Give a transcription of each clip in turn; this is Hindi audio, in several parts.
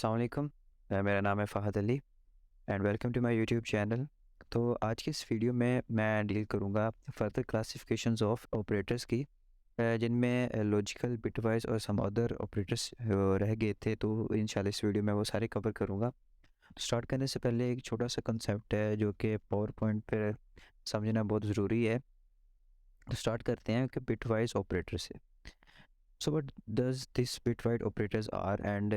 अस्सलाम वालेकुम। मेरा नाम है Fahad Ali and welcome to my YouTube channel. तो आज की इस वीडियो में मैं डील करूँगा फर्दर क्लासिफिकेशंस ऑफ ऑपरेटर्स की, जिनमें लॉजिकल, बिटवाइज़ और सम अदर ऑपरेटर्स रह गए थे। तो इंशाल्लाह इस वीडियो में वो सारे कवर करूँगा। तो स्टार्ट करने से पहले एक छोटा सा कंसेप्ट है जो कि पावर पॉइंट पर समझना बहुत ज़रूरी है। तो स्टार्ट करते हैं कि बिटवाइज़ ऑपरेटर से। So what does this bitwise operators are and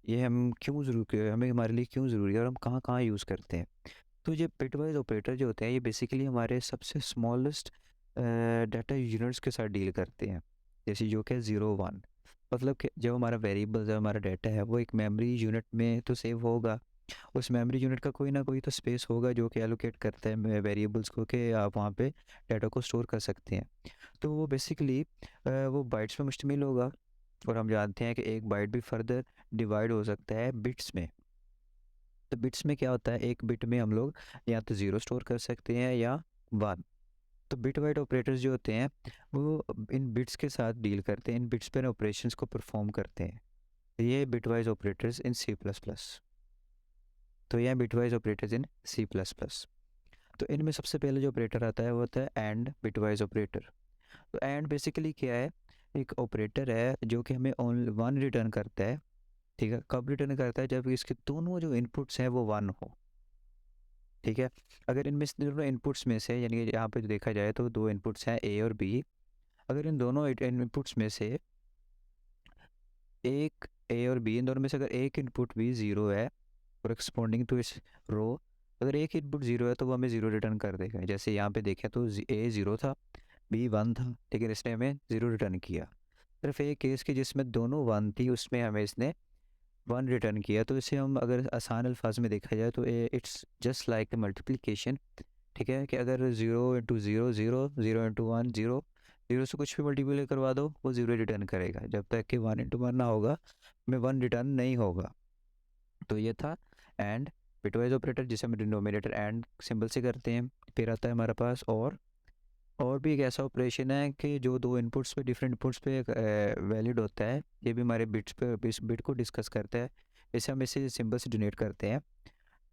ये हम क्यों ज़रूर हमें हमारे लिए क्यों ज़रूरी है और हम कहाँ-कहाँ यूज़ करते हैं। तो ये बिटवाइज़ ऑपरेटर जो होते हैं ये बेसिकली हमारे सबसे स्मॉलेस्ट डाटा यूनिट्स के साथ डील करते हैं। जैसे जो कि 0-1, मतलब कि जो हमारा वेरिएबल्स है, हमारा डाटा है, वो एक मेमोरी यूनिट में तो सेव होगा। उस मेमोरी यूनिट का कोई ना कोई तो स्पेस होगा जो कि एलोकेट करता है वेरिएबल्स को, कि आप वहाँ पे डाटा को स्टोर कर सकते हैं। तो वो बेसिकली वो बाइट्स में मुश्तमिल होगा और हम जानते हैं कि एक बाइट भी फर्दर डिवाइड हो सकता है बिट्स में। तो बिट्स में क्या होता है, एक बिट में हम लोग या तो ज़ीरो स्टोर कर सकते हैं या 1। तो बिट वाइड ऑपरेटर्स जो होते हैं वो इन बिट्स के साथ डील करते हैं, इन बिट्स पर ऑपरेशंस को परफॉर्म करते हैं। तो ये bitwise operators in C plus plus. तो ये bitwise operators in C plus plus. तो इनमें सबसे पहले जो ऑपरेटर आता है वो होता है एंड बिटवाइज ऑपरेटर। तो एंड बेसिकली क्या है, एक ऑपरेटर है जो कि हमें ओनली वन रिटर्न करता है। ठीक है, कब रिटर्न करता है, जब इसके दोनों जो इनपुट्स हैं वो वन हो। ठीक है, अगर इनमें से दोनों इनपुट्स में से, यानी कि यहाँ पे जो देखा जाए तो दो इनपुट्स हैं ए और बी, अगर इन दोनों इनपुट्स में से एक ए और बी, इन दोनों में से अगर एक इनपुट भी ज़ीरो है कॉरस्पॉन्डिंग टू इस रो, अगर एक इनपुट ज़ीरो है तो वो हमें ज़ीरो रिटर्न कर देगा। जैसे यहाँ पे देखें तो ए ज़ीरो था, बी वन था, लेकिन इसने हमें ज़ीरो रिटर्न किया। सिर्फ एक केस की जिसमें दोनों वन थी उसमें हमें इसने वन रिटर्न किया। तो इसे हम अगर आसान अल्फाज में देखा जाए तो इट्स जस्ट लाइक मल्टीप्लिकेशन। ठीक है, कि अगर zero into zero zero, zero into one zero, zero से कुछ भी मल्टीप्लाई करवा दो वो ज़ीरो रिटर्न करेगा। जब तक कि वन इंटू वन ना होगा हमें वन रिटर्न नहीं होगा। तो ये था एंड बिटवाइज ऑपरेटर, जिसे हम डिनोमिनेटर एंड सिंबल से करते हैं। फिर आता है हमारे पास और भी एक ऐसा ऑपरेशन है कि जो दो इनपुट्स पे, डिफरेंट इनपुट्स पे वैलिड होता है। ये भी हमारे बिट्स पे, इस बिट को डिस्कस करता है। इसे हम इसे सिंबल से डिनोट करते हैं।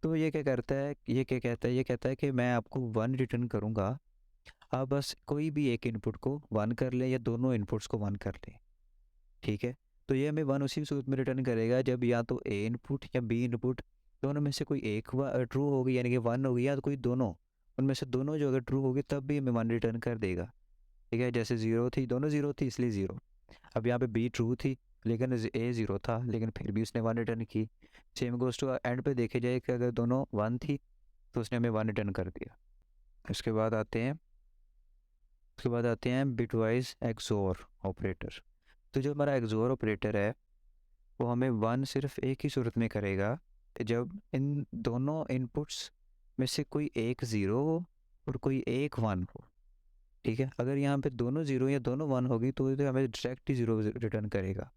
तो ये क्या करता है, ये क्या कहता है, ये कहता है कि मैं आपको वन रिटर्न करूँगा, आप बस कोई भी एक इनपुट को वन कर लें या दोनों इनपुट्स को वन कर लें। ठीक है, तो ये हमें वन उसी सूरत में रिटर्न करेगा जब या तो ए इनपुट या बी इनपुट दोनों में से कोई एक ट्रू होगी, यानी कि वन होगी, या तो कोई दोनों उनमें से दोनों जो अगर ट्रू होगी तब भी हमें वन रिटर्न कर देगा। ठीक है, जैसे ज़ीरो थी, दोनों ज़ीरो थी इसलिए ज़ीरो। अब यहाँ पे बी ट्रू थी लेकिन ए ज़ीरो था, लेकिन फिर भी उसने वन रिटर्न की। सेम गोज़ टू एंड पे देखे जाए कि अगर दोनों वन थी तो उसने हमें वन रिटर्न कर दिया। उसके बाद आते हैं बिटवाइज एक्सोर ऑपरेटर। तो जो हमारा एक्सोर ऑपरेटर है वो हमें वन सिर्फ एक ही सूरत में करेगा कि जब इन दोनों इनपुट्स में से कोई एक ज़ीरो हो और कोई एक वन हो। ठीक है, अगर यहाँ पे दोनों ज़ीरो या दोनों वन होगी तो ये तो हमें डायरेक्ट ही ज़ीरो रिटर्न करेगा।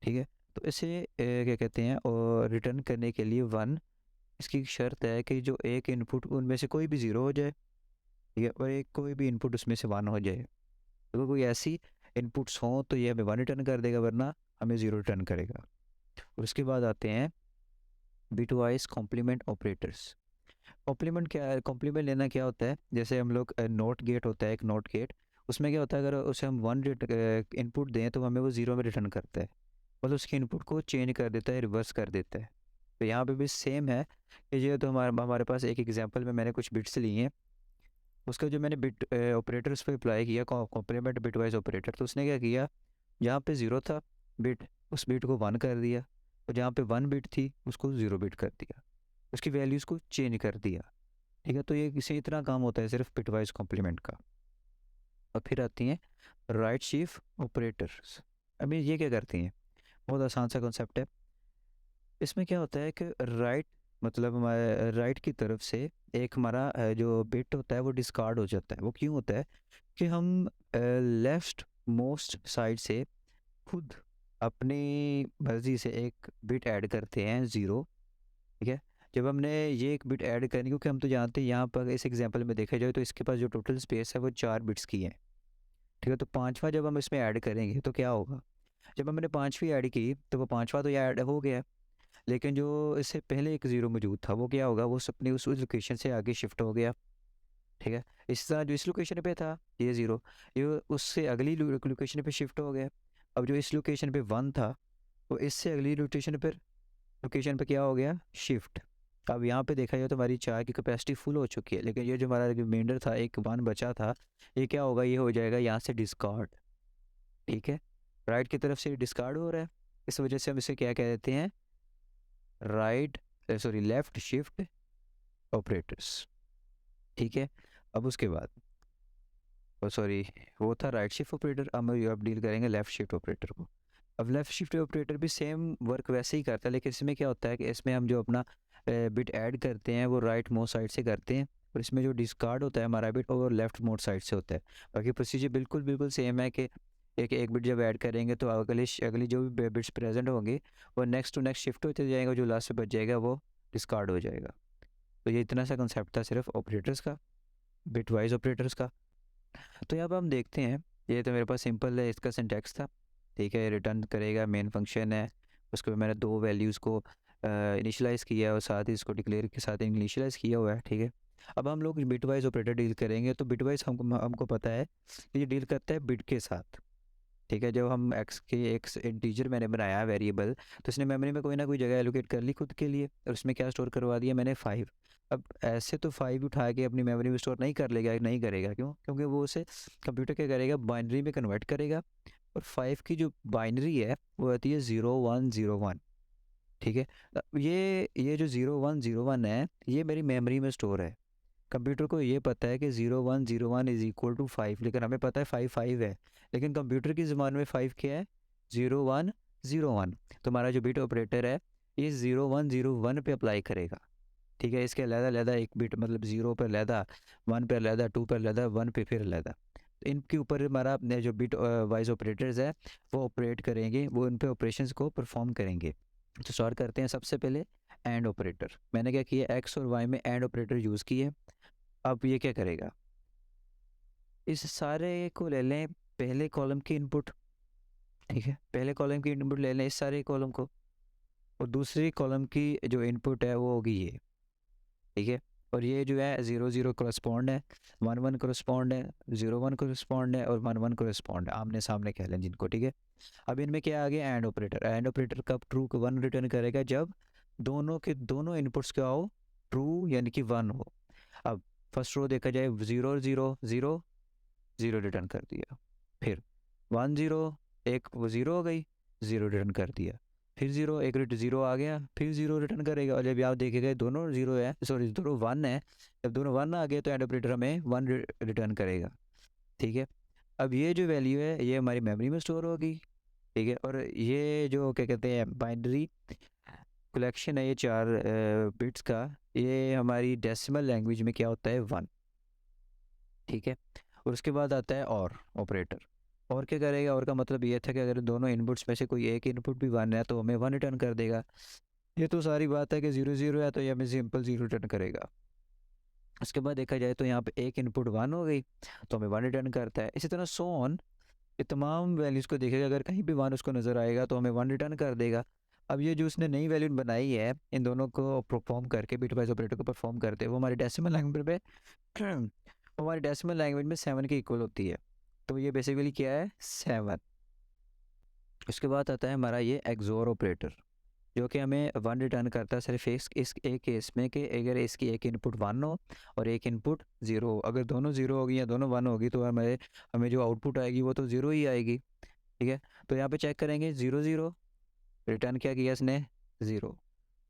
ठीक है, तो इसे क्या कहते हैं, और रिटर्न करने के लिए वन, इसकी शर्त है कि जो एक इनपुट उनमें से कोई भी ज़ीरो हो जाए, ठीक है, और एक कोई भी इनपुट उसमें से वन हो जाए। अगर कोई ऐसी इनपुट्स हों तो ये हमें वन रिटर्न कर देगा, वरना हमें ज़ीरो रिटर्न करेगा। और उसके बाद आते हैं बिटवाइज कॉम्प्लीमेंट ऑपरेटर्स। कॉम्प्लीमेंट क्या है, कॉम्प्लीमेंट लेना क्या होता है, जैसे हम लोग नोट गेट होता है, एक नोट गेट, उसमें क्या होता है, अगर उसे हम वन इनपुट दें तो हमें वो ज़ीरो में रिटर्न करता है, मतलब उसके इनपुट को चेंज कर देता है, रिवर्स कर देता है। तो यहाँ पे भी सेम है कि ये तो हमारे पास एक एग्जांपल में मैंने कुछ बिट्स लिए हैं, उसका जो मैंने बिट ऑपरेटर उस पर अप्लाई किया, कॉम्प्लीमेंट बिटवाइज ऑपरेटर, तो उसने क्या किया, जहाँ पे ज़ीरो था बिट, उस बिट को वन कर दिया, और जहाँ पे वन बिट थी उसको ज़ीरो बिट कर दिया, उसकी वैल्यूज़ को चेंज कर दिया। ठीक है, तो ये इसे इतना काम होता है सिर्फ बिटवाइज कॉम्प्लीमेंट का। और फिर आती हैं राइट शीफ ऑपरेटर्स। अभी ये क्या करती हैं, बहुत आसान सा कॉन्सेप्ट है। इसमें क्या होता है कि राइट, मतलब हमारे राइट की तरफ से एक हमारा जो बिट होता है वो डिस्कार्ड हो जाता है। वो क्यों होता है कि हम लेफ्ट मोस्ट साइड से खुद अपनी मर्ज़ी से एक बिट ऐड करते हैं ज़ीरो। ठीक है, जब हमने ये एक बिट ऐड करनी, क्योंकि हम तो जानते हैं यहाँ पर इस एग्जांपल में देखा जाए तो इसके पास जो टोटल स्पेस है वो 4 बिट्स की है। ठीक है, तो पाँचवा जब हम इसमें ऐड करेंगे तो क्या होगा, जब हमने पाँचवीं ऐड की तो वो पाँचवा तो ये ऐड हो गया, लेकिन जो इससे पहले एक ज़ीरो मौजूद था वो क्या होगा, वो अपनी उस लोकेशन से आगे शिफ्ट हो गया। ठीक है, इस तरह जो इस लोकेशन पे था ये ज़ीरो, ये उससे अगली लोकेशन पे शिफ्ट हो गया। अब जो इस लोकेशन पे वन था वो इससे अगली लोकेशन पे क्या हो गया, शिफ्ट। अब यहाँ पे देखा जाए तो हमारी चार की कैपेसिटी फुल हो चुकी है, लेकिन ये जो हमारा रिमाइंडर था, एक वन बचा था, ये क्या होगा, ये हो जाएगा यहाँ से डिस्कार्ड। ठीक है, राइट की तरफ से डिस्कार्ड हो रहा है, इस वजह से हम इसे क्या कह देते हैं, right sorry left shift operators. ठीक है, अब उसके बाद सॉरी वो था राइट शिफ्ट ऑपरेटर, अब डील करेंगे लेफ़्ट शिफ्ट ऑपरेटर को। अब लेफ़्ट शिफ्ट ऑपरेटर भी सेम वर्क वैसे ही करता है, लेकिन इसमें क्या होता है कि इसमें हम जो अपना बिट ऐड करते हैं वो राइट मोस्ट साइड से करते हैं, और इसमें जो डिस्कार्ड होता है हमारा बिट वो लेफ़्ट मोस्ट साइड से होता है। बाकी प्रोसीजर बिल्कुल बिल्कुल सेम है कि एक एक बिट जब ऐड करेंगे तो अगली अगली जो भी बिट्स प्रेजेंट होंगे वो नेक्स्ट टू नेक्स्ट शिफ्ट होते जाएगा, जो लास्ट में बच जाएगा वो डिस्कार्ड हो जाएगा। तो ये इतना सा कंसेप्ट था सिर्फ ऑपरेटर्स का, बिट वाइज ऑपरेटर्स का। तो यहाँ पर हम देखते हैं, ये तो मेरे पास सिंपल है, इसका सिंटैक्स था। ठीक है, रिटर्न करेगा, मेन फंक्शन है, उसके बाद मैंने दो वैल्यूज़ को इनिशियलाइज़ किया और साथ ही इसको डिक्लेयर के साथ इनिशियलाइज़ किया हुआ है। ठीक है, अब हम लोग बिट वाइज ऑपरेटर डील करेंगे, तो बिट वाइज हमको हमको पता है कि ये डील करता है बिट के साथ। ठीक है, जब हम एक्स के एक्स इंटीजर मैंने बनाया वेरिएबल, तो इसने मेमोरी में कोई ना कोई जगह एलोकेट कर ली खुद के लिए, और उसमें क्या स्टोर करवा दिया मैंने 5। अब ऐसे तो 5 उठा के अपनी मेमोरी में स्टोर नहीं कर लेगा, नहीं करेगा, क्यों, क्योंकि वो उसे कंप्यूटर क्या करेगा, बाइनरी में कन्वर्ट करेगा, और 5 की जो बाइनरी है वो आती है 0101। ठीक है, ये जो 0101 है ये मेरी मेमोरी में स्टोर है। कंप्यूटर को ये पता है कि 0101 इज इक्वल टू 5, लेकिन हमें पता है 5 5 है, लेकिन कंप्यूटर की ज़बान में 5 क्या है, 0101। तो हमारा जो बिट ऑपरेटर है ये 0101 पे अप्लाई करेगा। ठीक है, इसके अलहदा एक बिट, मतलब 0 पर अलहदा, 1 पे अलहदा, 2 पर अलहदा, 1 पे फिर अलहदा। तो इनके ऊपर हमारा अपने जो बिट वाइज ऑपरेटर्स है वो ऑपरेट करेंगे, वो इन पे ऑपरेशंस को परफॉर्म करेंगे। तो सॉल्व करते हैं सबसे पहले एंड ऑपरेटर। मैंने क्या किया, एक्स और वाई में एंड ऑपरेटर यूज़ किए। अब ये क्या करेगा, इस सारे को ले लें पहले कॉलम की इनपुट। ठीक है, पहले कॉलम की इनपुट ले लें इस सारे कॉलम को, और दूसरी कॉलम की जो इनपुट है वो होगी ये। ठीक है, और ये जो है 0 0 करस्पॉन्ड है, 1 1 करस्पॉन्ड है, 0 1 करस्पॉन्ड है, और 1 1 करस्पॉन्ड है, आमने सामने कह लें जिनको। ठीक है, अब इनमें क्या आ गया, एंड ऑपरेटर। एंड ऑपरेटर कब ट्रू को 1 रिटर्न करेगा, जब दोनों के दोनों इनपुट्स क्या हो, ट्रू यानी कि 1 हो। अब फर्स्ट रो देखा जाए, 0 0 0 0 रिटर्न कर दिया, फिर 1 0, एक वो 0 हो गई, 0 रिटर्न कर दिया, फिर 0, एक 0 आ गया, फिर 0 रिटर्न करेगा। और जब आप देखेगा दोनों 0 है, सॉरी दोनों 1 है, जब दोनों 1 आ गए तो एंड ऑपरेटर हमें 1 रिटर्न करेगा। ठीक है, अब ये जो वैल्यू है ये हमारी मेमोरी में स्टोर होगी। ठीक है, और ये जो क्या कहते हैं बाइनरी कलेक्शन है ये चार बिट्स का, ये हमारी डेसिमल लैंग्वेज में क्या होता है, 1। ठीक है, और उसके बाद आता है और ऑपरेटर। और क्या करेगा, और का मतलब ये था कि अगर दोनों इनपुट्स में से कोई एक इनपुट भी 1 है तो हमें 1 रिटर्न कर देगा। ये तो सारी बात है कि 0 0 है तो ये हमें सिंपल 0 रिटर्न करेगा। उसके बाद देखा जाए तो यहाँ पे एक इनपुट 1 हो गई तो हमें 1 रिटर्न करता है। इसी तरह सो ऑन, ये तमाम वैल्यूज़ को देखेगा, अगर कहीं भी 1 उसको नज़र आएगा तो हमें 1 रिटर्न कर देगा। अब ये जो उसने नई वैल्यू बनाई है इन दोनों को परफॉर्म करके, बिट वाइज ऑपरेटर को परफॉर्म करते वो हमारी डेसिमल लैंग्वेज में वो हमारी डेसिमल लैंग्वेज में 7 के इक्वल होती है। तो ये बेसिकली क्या है, 7। उसके बाद आता है हमारा ये एक्सोर ऑपरेटर, जो कि हमें 1 रिटर्न करता है सिर्फ इस एक केस में कि अगर इसकी एक इनपुट 1 हो और एक इनपुट 0 हो। अगर दोनों 0 होगी या दोनों 1 होगी तो हमें हमें जो आउटपुट आएगी वो तो 0 ही आएगी। ठीक है, तो यहाँ पे चेक करेंगे 0 0 रिटर्न क्या किया इसने, 0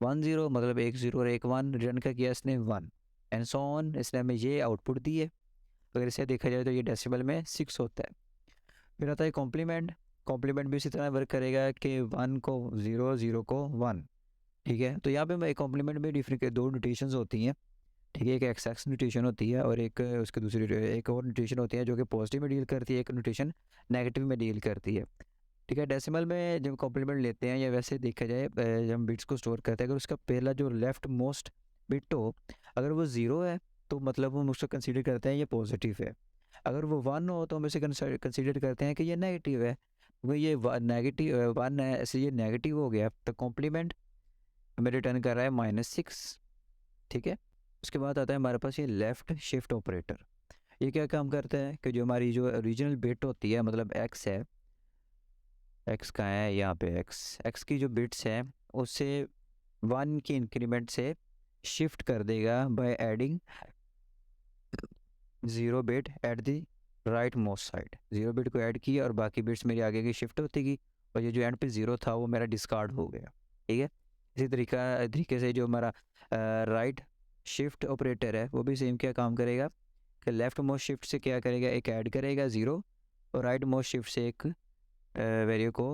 1 0 मतलब एक 0 और एक 1 रिटर्न क्या किया इसने, 1 एंड सो ऑन, इसने हमें ये आउटपुट दी है। अगर इसे देखा जाए तो ये डेसिमल में 6 होता है। फिर आता है कॉम्प्लीमेंट। कॉम्प्लीमेंट भी इसी तरह वर्क करेगा कि 1 को 0 0 को 1। ठीक है, तो यहाँ पे मैं कॉम्प्लीमेंट में डिफरेंट दो नोटेशंस होती हैं। ठीक है, एक एक्स नोटेशन होती है और एक उसके दूसरी एक और नोटेशन होती है जो कि पॉजिटिव में डील करती है, एक नोटेशन नेगेटिव में डील करती है। ठीक है, डेसिमल में जब कॉम्प्लीमेंट लेते हैं या वैसे देखा जाए जब हम बिट्स को स्टोर करते हैं, अगर उसका पहला जो लेफ्ट मोस्ट बिट हो अगर वो 0 है तो मतलब हम उसको कंसीडर करते हैं ये पॉजिटिव है। अगर वो 1 हो तो हम इसे कंसीडर करते हैं कि ये नेगेटिव है। वो ये नेगेटिव 1 है, ऐसे ये नेगेटिव हो गया। तो कॉम्प्लीमेंट हमें रिटर्न कर रहा है -6, ठीक है। उसके बाद आता है हमारे पास ये लेफ़्ट शिफ्ट ऑपरेटर। ये क्या काम करता है कि जो हमारी जो ओरिजिनल बिट होती है, मतलब एक्स है, एक्स कहाँ है, यहाँ पे एक्स, एक्स की जो बिट्स हैं उससे 1 की इंक्रीमेंट से शिफ्ट कर देगा by adding 0 bit at the right most side. 0 bit को ऐड किया और बाकी बिट्स मेरी आगे की शिफ्ट होती गई, और ये जो एंड पे 0 था वो मेरा डिस्कार्ड हो गया, ठीक है। इसी तरीके से जो हमारा राइट शिफ्ट ऑपरेटर है वो भी सेम क्या काम करेगा कि लेफ़्ट मोस्ट शिफ्ट से क्या करेगा, एक ऐड करेगा 0, और राइट मोस्ट शिफ्ट से एक वैल्यू को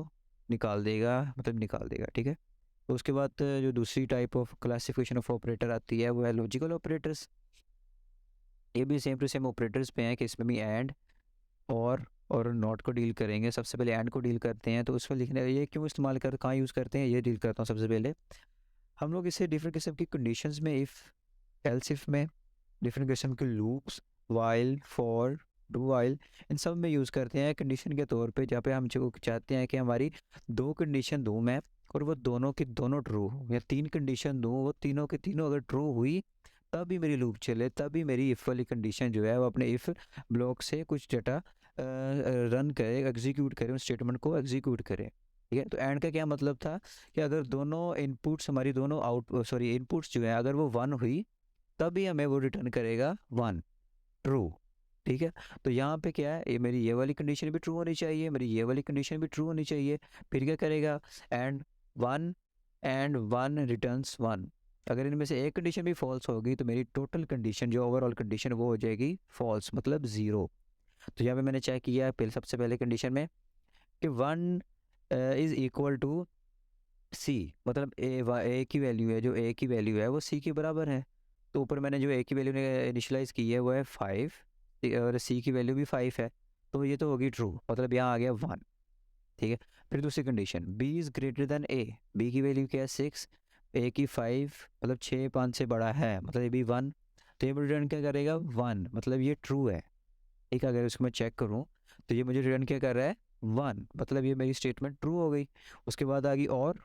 निकाल देगा, मतलब निकाल देगा, ठीक है। तो उसके बाद जो दूसरी type of classification of operator आती है वो है लॉजिकल ऑपरेटर्स। ये भी सेम टू सेम ऑपरेटर्स पे हैं कि इसमें भी एंड और नॉट को डील करेंगे। सबसे पहले एंड को डील करते हैं, तो उसमें लिखने ये क्यों इस्तेमाल कर कहाँ यूज़ करते हैं, ये डील करता हूँ। सबसे पहले हम लोग इसे डिफरेंट किस्म की कंडीशंस में, इफ़ एल्स इफ में, डिफरेंट किस्म के loops, while, for, do while, इन सब में यूज़ करते हैं कंडीशन के तौर पे, जहाँ पे हम जो चाहते हैं कि हमारी 2 कंडीशन दूँ मैं, और वो दोनों की दोनों ट्रू हो, या 3 कंडीशन दूँ, वो तीनों की तीनों अगर ट्रू हुई तभी मेरी लूप चले, तभी मेरी इफ़ वाली कंडीशन जो है वो अपने इफ़ ब्लॉक से कुछ डाटा रन करे, एग्जीक्यूट करे, उस स्टेटमेंट को एग्जीक्यूट करे, ठीक है। तो एंड का क्या मतलब था कि अगर दोनों इनपुट्स, हमारी दोनों इनपुट्स जो है अगर वो 1 हुई तभी हमें वो रिटर्न करेगा 1 ट्रू, ठीक है। तो यहाँ पे क्या है, ये मेरी ये वाली कंडीशन भी ट्रू होनी चाहिए, मेरी ये वाली कंडीशन भी ट्रू होनी चाहिए। फिर क्या करेगा, एंड 1 एंड 1 रिटर्न्स 1। अगर इनमें से एक कंडीशन भी फॉल्स होगी तो मेरी टोटल कंडीशन, जो ओवरऑल कंडीशन, वो हो जाएगी फॉल्स, मतलब 0। तो यहाँ पे मैंने चेक किया पहले, सबसे पहले कंडीशन में कि 1 इज़ इक्वल टू सी, मतलब ए की वैल्यू है, जो ए की वैल्यू है वो सी के बराबर है। तो ऊपर मैंने जो ए की वैल्यू ने इनिशलाइज की है वो है 5, और सी की वैल्यू भी 5 है, तो ये तो होगी ट्रू, मतलब यहाँ आ गया 1, ठीक है। फिर दूसरी condition, B is greater than A, B की वैल्यू क्या है 6, ए की 5, मतलब 6 5 से बड़ा है, मतलब ये भी 1, तो ये रिटर्न क्या करेगा 1, मतलब ये ट्रू है, ठीक है। अगर इसको मैं चेक करूँ तो ये मुझे रिटर्न क्या कर रहा है 1, मतलब ये मेरी स्टेटमेंट ट्रू हो गई। उसके बाद आ गई और,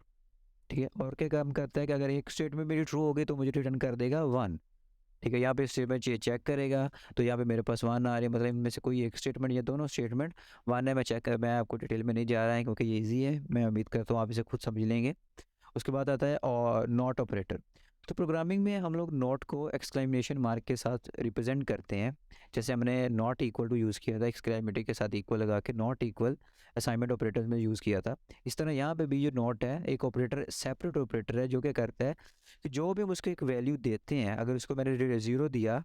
ठीक है, और क्या काम करता है कि अगर एक स्टेटमेंट मेरी ट्रू हो गई तो मुझे रिटर्न कर देगा 1, ठीक है। यहाँ पे स्टेटमेंट चेक करेगा, तो यहाँ पे मेरे पास 1 आ रही है, मतलब इनमें से कोई एक स्टेटमेंट या दोनों स्टेटमेंट 1 है। मैं आपको डिटेल में नहीं जा रहा है क्योंकि ये ईजी है, मैं उम्मीद करता हूँ आप इसे खुद समझ लेंगे। उसके बाद आता है और नॉट ऑपरेटर। तो प्रोग्रामिंग में हम लोग नॉट को एक्सक्लेमेशन मार्क के साथ रिप्रेजेंट करते हैं। जैसे हमने नॉट इक्वल टू यूज़ किया था, एक्सक्लेमेटरी के साथ इक्वल लगा के नॉट इक्वल असाइनमेंट ऑपरेटर में यूज़ किया था। इस तरह यहाँ पे भी जो नॉट है एक ऑपरेटर, सेपरेट ऑपरेटर है, जो क्या करता है कि जो भी हम उसको एक वैल्यू देते हैं, अगर उसको मैंने 0 दिया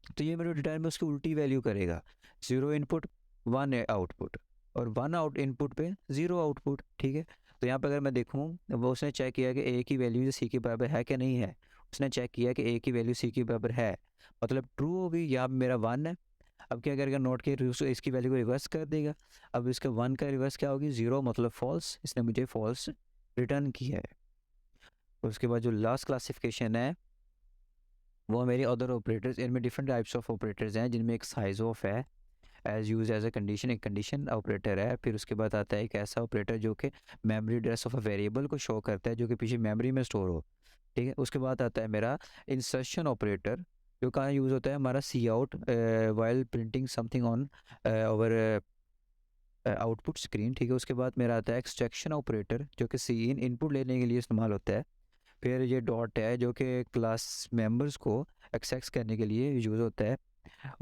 तो ये मेरे रिटर्न में उसकी उल्टी वैल्यू करेगा, 0 इनपुट 1 आउटपुट, और 1 आउट इनपुट पे 0 आउटपुट, ठीक है। तो यहाँ पर अगर मैं देखूँ, वो उसने चेक किया कि ए की वैल्यू सी के बराबर है कि नहीं है, उसने चेक किया कि ए की वैल्यू सी के बराबर है, मतलब ट्रू होगी, यहाँ पे मेरा 1 है। अब क्या करेगा, नोट के इसकी वैल्यू को रिवर्स कर देगा। अब इसका 1 का रिवर्स क्या होगी, 0, मतलब फॉल्स, इसने मुझे फॉल्स रिटर्न किया है। उसके बाद जो लास्ट क्लासिफिकेशन है वो मेरी अदर ऑपरेटर्स। इनमें डिफरेंट टाइप्स ऑफ ऑपरेटर्स हैं, जिनमें एक साइज ऑफ है, as use as a condition, एक कंडीशन ऑपरेटर है। फिर उसके बाद आता है एक ऐसा ऑपरेटर जो कि memory address of a variable को शो करता है, जो कि पीछे मेमोरी में स्टोर हो, ठीक है। उसके बाद आता है मेरा इंसर्शन ऑपरेटर, जो कहाँ यूज़ होता है, हमारा cout while printing something on over output screen, ठीक है। उसके बाद मेरा आता है एक्सट्रैक्शन ऑपरेटर, जो कि सी इन इनपुट लेने के लिए इस्तेमाल होता है। फिर ये डॉट है, जो कि क्लास मेंबर्स को एक्सेस करने के लिए यूज़ होता है।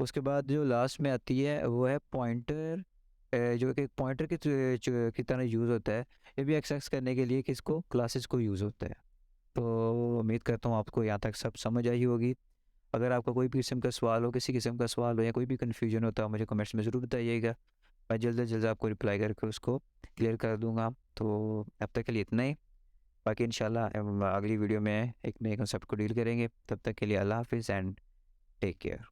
उसके बाद जो लास्ट में आती है वो है पॉइंटर, जो कि पॉइंटर की तरह यूज़ होता है। ये भी एक्सेस करने के लिए किसको, क्लासेस को यूज़ होता है। तो उम्मीद करता हूँ आपको यहाँ तक सब समझ आई होगी। अगर आपका कोई भी किस्म का सवाल हो, किसी किस्म का सवाल हो, या कोई भी कन्फ्यूजन होता है, मुझे कमेंट्स में ज़रूर बताइएगा। मैं जल्द से जल्द आपको रिप्लाई करके उसको क्लियर कर दूँगा। तो अब तक के लिए इतना ही। बाकी इंशाल्लाह हम अगली वीडियो में एक नए कंसेप्ट को डील करेंगे। तब तक के लिए अल्लाह हाफिज़ एंड टेक केयर।